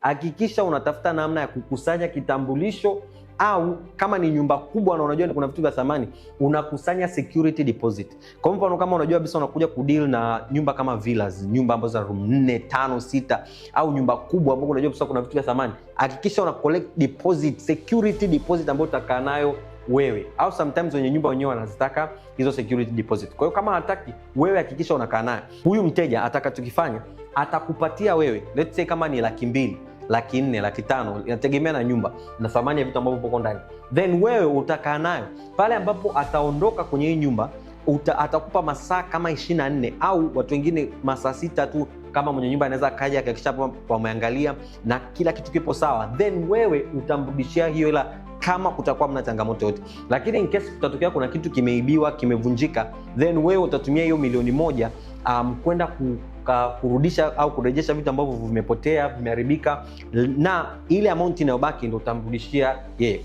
hakikisha unatafuta namna ya kukusanya kitambulisho, au kama ni nyumba kubwa na unajua kuna vitu vya thamani, unakusanya security deposit. Kwa mfano kama unajua kabisa unakuja kudeal na nyumba kama villas, nyumba ambazo za room 4, 5, 6 au nyumba kubwa ambapo unajua kabisa kuna vitu vya thamani, hakikisha una collect deposit, security deposit ambayo utakaa nayo wewe, au sometimes wenye nyumba wenyewe wanazitaka hizo security deposit. Kwa hiyo kama hataki wewe, hakikisha unakaa naye. Huyu mteja atakachokifanya, atakupatia wewe, let's say kama ni 200,000, 400,000, 500,000, inategemea na nyumba na thamani ya vitu ambavyo vipo ndani. Then wewe utakaa nayo pale ambapo ataondoka kwenye hii nyumba, atakupa masaa kama 24 au watu wengine masaa 6 tu, kama mwenye nyumba anaweza kaja akakisha wameangalia na kila kitu kipo sawa, then wewe utamrudishia hiyo hela kama kutakuwa mna changamoto yote. Lakini in case kutatokea kuna kitu kimeibiwa, kimevunjika, then wewe utatumia hiyo milioni 1 kwenda kurudisha au kurejesha vitu ambavyo vimepotea, vimeharibika, na ile amount inayobaki ndio utamrudishia yeye.